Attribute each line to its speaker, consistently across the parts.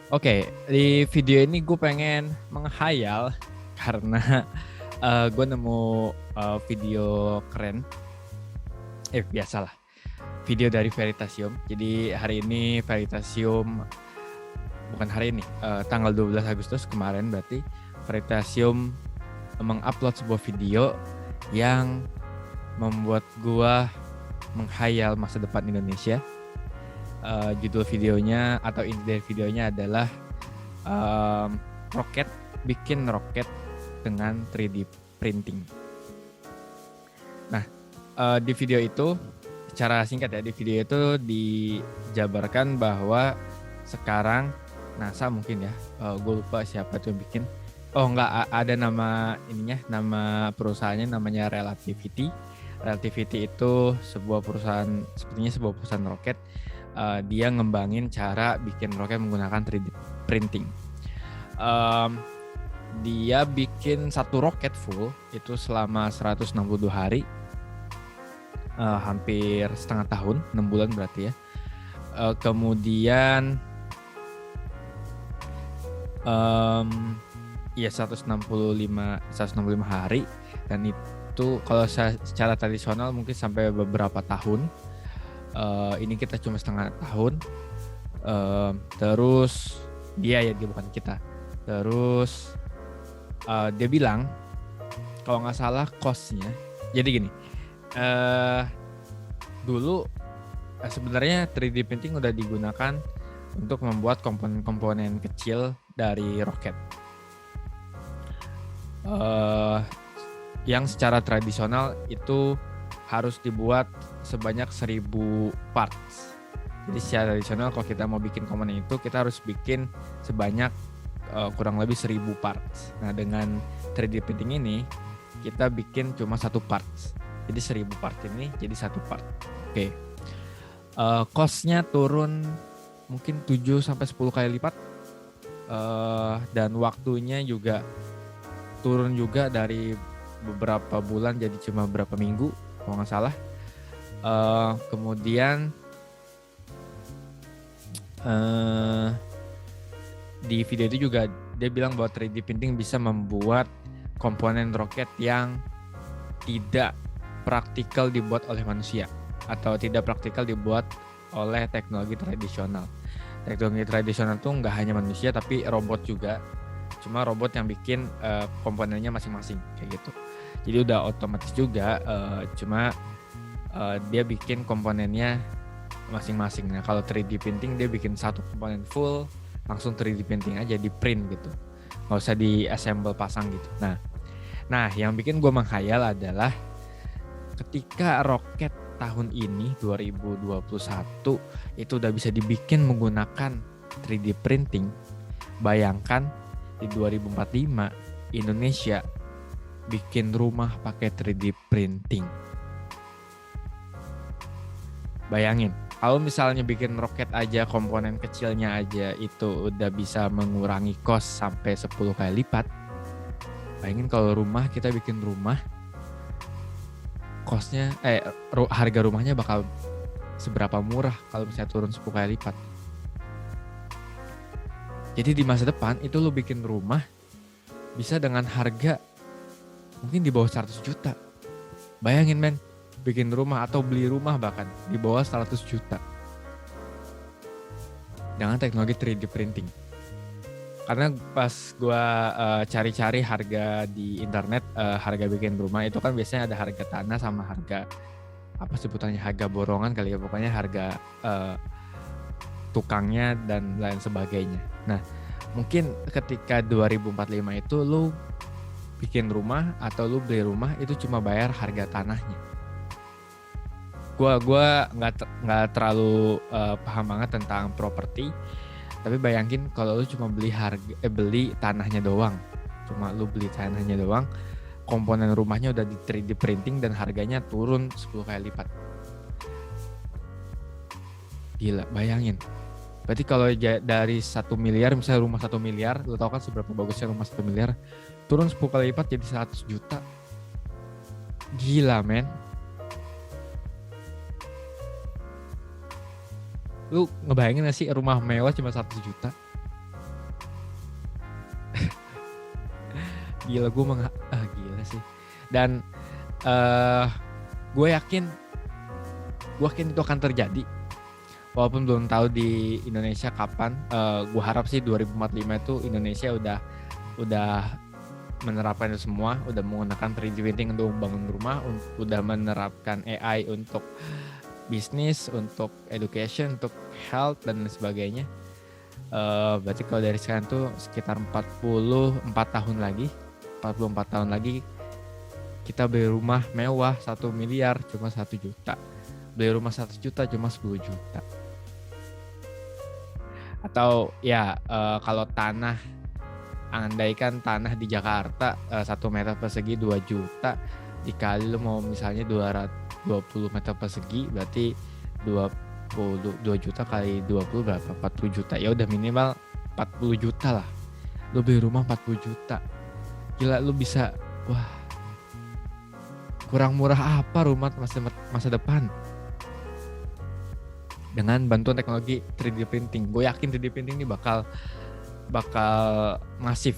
Speaker 1: Oke, di video ini gue pengen menghayal karena gue nemu video keren. Biasalah, video dari Veritasium. Jadi hari ini Veritasium, bukan hari ini, tanggal 12 Agustus kemarin berarti Veritasium mengupload sebuah video yang membuat gue menghayal masa depan Indonesia. Judul videonya atau inti dari videonya adalah bikin roket dengan 3D printing. Nah, di video itu secara singkat ya, di video itu dijabarkan bahwa sekarang NASA mungkin ya, gue lupa siapa tuh yang bikin. Oh enggak, ada nama ininya, nama perusahaannya namanya Relativity. Relativity itu sebuah perusahaan, sepertinya sebuah perusahaan roket. Dia ngembangin cara bikin roket menggunakan 3D printing. Dia bikin satu roket full itu selama 162 hari, hampir setengah tahun, 6 bulan berarti ya. Kemudian ya 165 hari, dan itu kalau secara tradisional mungkin sampai beberapa tahun. Ini kita cuma setengah tahun. Terus dia bukan kita. Terus dia bilang kalau nggak salah cost-nya. Jadi gini, dulu sebenarnya 3D printing udah digunakan untuk membuat komponen-komponen kecil dari roket. Yang secara tradisional itu harus dibuat sebanyak 1000 parts. Jadi secara tradisional kalau kita mau bikin komponen itu, kita harus bikin sebanyak kurang lebih 1000 parts. Nah, dengan 3D printing ini kita bikin cuma satu parts. Jadi 1000 part ini jadi satu part. Oke. Cost-nya turun mungkin 7-10 kali lipat. Dan waktunya juga turun juga dari beberapa bulan jadi cuma beberapa minggu kalau nggak salah. Kemudian di video itu juga dia bilang bahwa 3D printing bisa membuat komponen roket yang tidak praktikal dibuat oleh manusia atau tidak praktikal dibuat oleh teknologi tradisional. Teknologi tradisional tuh nggak hanya manusia tapi robot juga. Cuma robot yang bikin komponennya masing-masing kayak gitu. Jadi udah otomatis juga, cuma dia bikin komponennya masing-masing. Nah, kalau 3D printing dia bikin satu komponen full, langsung 3D printing aja, di print gitu. Nggak usah di assemble pasang gitu. Nah, yang bikin gue menghayal adalah ketika roket tahun ini 2021 itu udah bisa dibikin menggunakan 3D printing. Bayangkan di 2045 Indonesia bikin rumah pakai 3D printing. Bayangin, kalau misalnya bikin roket aja, komponen kecilnya aja itu udah bisa mengurangi cost sampai 10 kali lipat. Bayangin kalau rumah, kita bikin rumah, costnya, harga rumahnya bakal seberapa murah kalau misalnya turun 10 kali lipat. Jadi di masa depan itu lo bikin rumah bisa dengan harga mungkin di bawah 100 juta. Bayangin men, bikin rumah atau beli rumah bahkan di bawah 100 juta dengan teknologi 3D printing. Karena pas gue cari-cari harga di internet, harga bikin rumah itu kan biasanya ada harga tanah sama harga apa sebutannya, harga borongan kali ya, pokoknya harga tukangnya dan lain sebagainya. Nah, mungkin ketika 2045 itu lu bikin rumah atau lu beli rumah itu cuma bayar harga tanahnya. Gua nggak terlalu paham banget tentang properti, tapi bayangin kalau lu cuma beli tanahnya doang, cuma lu beli tanahnya doang, komponen rumahnya udah di 3D printing dan harganya turun 10 kali lipat. Gila, bayangin. Berarti kalau dari 1 miliar, misalnya rumah 1 miliar, lu tau kan seberapa bagusnya rumah 1 miliar, turun 10 kali lipat jadi 100 juta. Gila men. Lu ngebayangin gak sih rumah mewah cuma 100 juta? Gila, gila sih. Dan gue yakin itu akan terjadi. Walaupun belum tahu di Indonesia kapan. Gue harap sih 2045 itu Indonesia udah menerapkan itu semua, udah menggunakan 3D printing untuk bangun rumah, udah menerapkan AI untuk bisnis, untuk education, untuk health dan sebagainya. Berarti kalau dari sekarang tuh sekitar 44 tahun lagi kita beli rumah mewah 1 miliar cuma 1 juta. Beli rumah 1 juta cuma 10 juta. Atau ya kalau andaikan tanah di Jakarta 1 meter persegi 2 juta, dikali lu mau misalnya 220 meter persegi, berarti 2 juta kali 20 berapa? 40 juta. Ya udah minimal 40 juta lah. Lu beli rumah 40 juta. Gila, lu bisa, wah, kurang murah apa rumah masa depan? Dengan bantuan teknologi 3D printing. Gue yakin 3D printing ini bakal masif.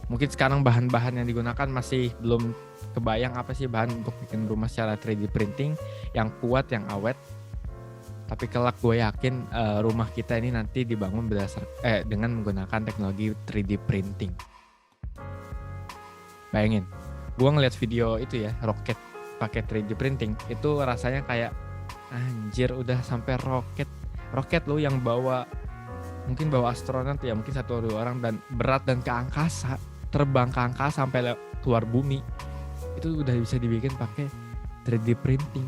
Speaker 1: Mungkin sekarang bahan-bahan yang digunakan masih belum kebayang apa sih bahan untuk bikin rumah secara 3D printing yang kuat, yang awet. Tapi kelak gue yakin rumah kita ini nanti dibangun dengan menggunakan teknologi 3D printing. Bayangin, gue ngeliat video itu ya, roket pakai 3D printing, itu rasanya kayak anjir, udah sampai roket lo yang mungkin bawa astronot ya, mungkin 1 atau 2 orang, dan berat dan ke angkasa, terbang ke angkasa sampai keluar bumi, itu udah bisa dibikin pakai 3D printing.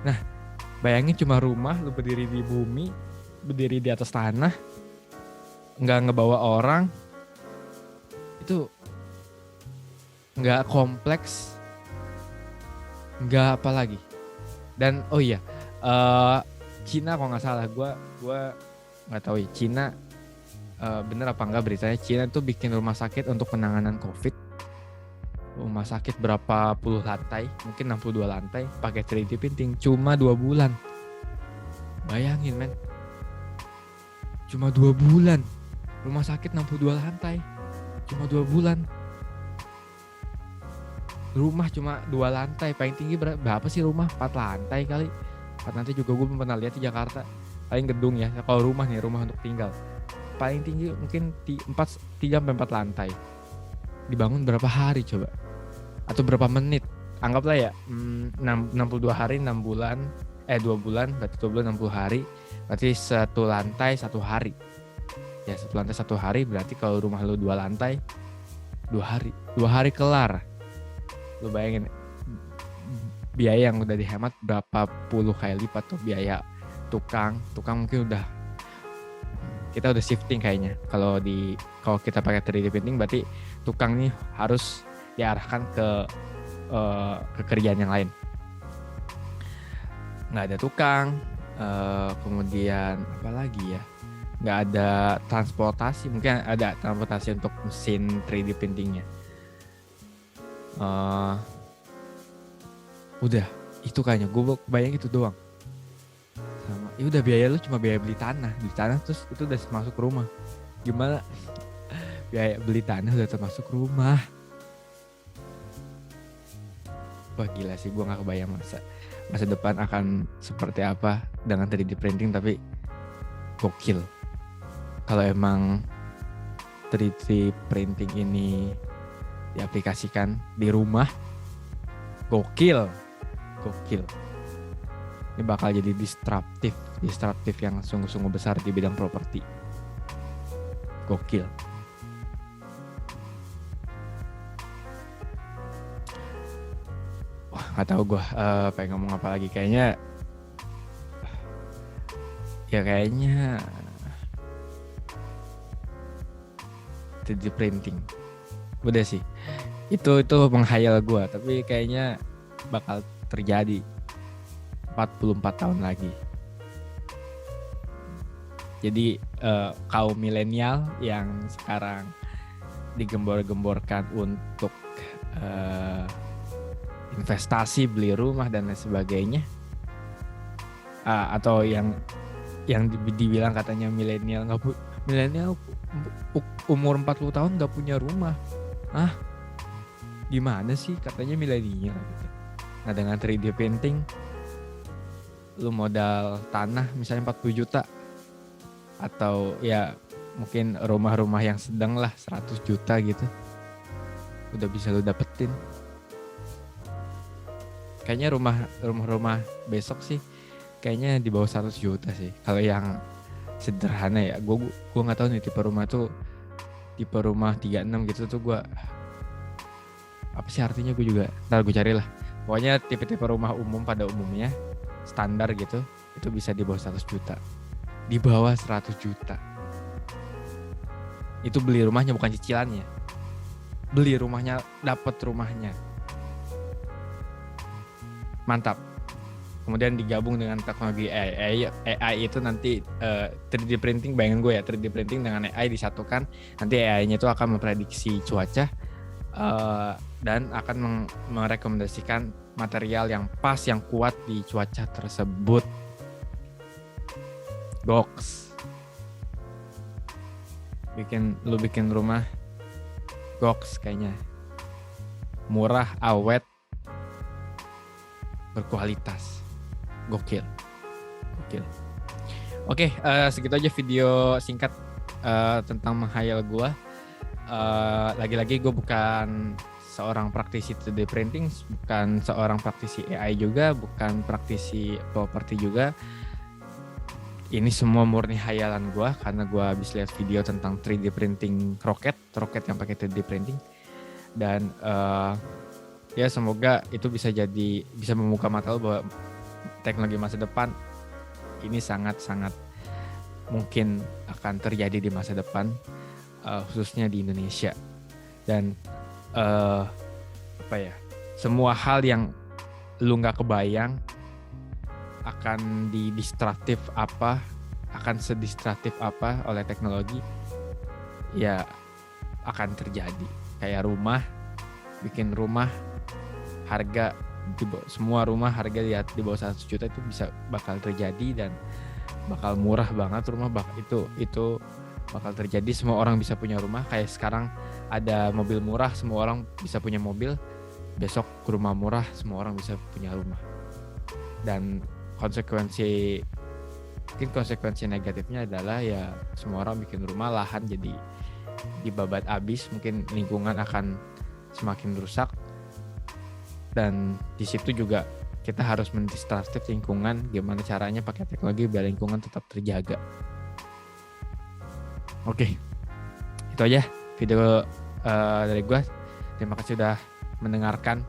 Speaker 1: Nah, bayangin cuma rumah, lu berdiri di bumi, berdiri di atas tanah, nggak ngebawa orang, itu nggak kompleks, nggak apa lagi. Dan oh iya, Cina kalau nggak salah, gue nggak tahu ya, Cina bener apa enggak beritanya, Cina tuh bikin rumah sakit untuk penanganan COVID. Rumah sakit berapa puluh lantai, mungkin 62 lantai, pakai 3D printing cuma 2 bulan. Bayangin men, cuma 2 bulan. Rumah sakit 62 lantai, cuma 2 bulan. Rumah cuma 2 lantai, paling tinggi berapa sih rumah? 4 lantai kali. 4 lantai juga gue belum pernah lihat di Jakarta. Paling gedung ya, kalau rumah untuk tinggal. Paling tinggi mungkin 3-4 lantai. Dibangun berapa hari coba? Atau berapa menit? Anggaplah ya 62 hari 6 bulan, 2 bulan, berarti 2 bulan 60 hari. Berarti 1 lantai 1 hari. Ya 1 lantai 1 hari, berarti kalau rumah lu 2 lantai 2 hari. 2 hari kelar. Lu bayangin biaya yang udah dihemat berapa puluh kali lipat tuh biaya tukang mungkin kita udah shifting kayaknya. Kalau kita pakai 3D printing berarti tukang nih harus diarahkan ke kerjaan yang lain. Nggak ada tukang, kemudian apa lagi ya? Nggak ada transportasi, mungkin ada transportasi untuk mesin 3D printingnya. Udah itu kayaknya gue bayang itu doang. Sama ya udah, biaya lu cuma biaya beli tanah terus itu udah masuk rumah. Gimana biaya beli tanah udah termasuk rumah? Wah gila sih, gue nggak kebayang masa depan akan seperti apa dengan 3D printing, tapi gokil. Kalau emang 3D printing ini diaplikasikan di rumah, gokil. Ini bakal jadi disruptif yang sungguh-sungguh besar di bidang properti. Gokil. Wah, nggak tahu gue pengen ngomong apa lagi. Kayaknya 3D printing. Udah sih. Itu menghayal gue, tapi kayaknya bakal terjadi 44 tahun lagi. Jadi kaum milenial yang sekarang digembor-gemborkan untuk investasi, beli rumah dan lain sebagainya, atau yang dibilang katanya milenial milenial umur 40 tahun nggak punya rumah. Gimana sih katanya milenial gitu. Nah dengan 3D printing lu modal tanah misalnya 40 juta atau ya mungkin rumah-rumah yang sedang lah 100 juta gitu udah bisa lu dapetin. Kayaknya rumah besok sih kayaknya di bawah 100 juta sih kalau yang sederhana ya. Gue nggak tahu nih tipe rumah 36 gitu tuh gue apa sih artinya, gue juga ntar gue cari lah. Pokoknya tipe-tipe rumah umum pada umumnya standar gitu itu bisa di bawah 100 juta. Di bawah 100 juta itu beli rumahnya bukan cicilannya, beli rumahnya, dapat rumahnya. Mantap. Kemudian digabung dengan teknologi AI itu nanti 3D printing, bayangin gue ya 3D printing dengan AI disatukan, nanti AI-nya itu akan memprediksi cuaca dan akan merekomendasikan material yang pas, yang kuat di cuaca tersebut. Goks. Bikin rumah goks kayaknya. Murah, awet, berkualitas. Gokil. Oke, segitu aja video singkat tentang menghayal gue. Lagi-lagi gue bukan seorang praktisi 3D printing, bukan seorang praktisi AI juga, bukan praktisi properti juga. Ini semua murni hayalan gue karena gue habis lihat video tentang 3D printing roket yang pakai 3D printing. Dan ya semoga itu bisa membuka mata lo bahwa teknologi masa depan ini sangat-sangat mungkin akan terjadi di masa depan, khususnya di Indonesia. Dan semua hal yang lu nggak kebayang akan sedistraktif apa oleh teknologi ya akan terjadi. Kayak bikin rumah harga semua rumah harga di bawah 100 juta itu bakal terjadi dan bakal murah banget rumah. Itu bakal terjadi. Semua orang bisa punya rumah. Kayak sekarang ada mobil murah, semua orang bisa punya mobil. Besok rumah murah, semua orang bisa punya rumah. Dan konsekuensi negatifnya adalah ya semua orang bikin rumah, lahan jadi dibabat habis, mungkin lingkungan akan semakin rusak. Dan di situ juga kita harus mendistrustif lingkungan, gimana caranya pakai teknologi biar lingkungan tetap terjaga. Oke, itu aja video dari gue. Terima kasih sudah mendengarkan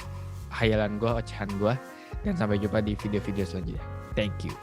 Speaker 1: hayalan gue, ocehan gue, dan sampai jumpa di video-video selanjutnya. Thank you.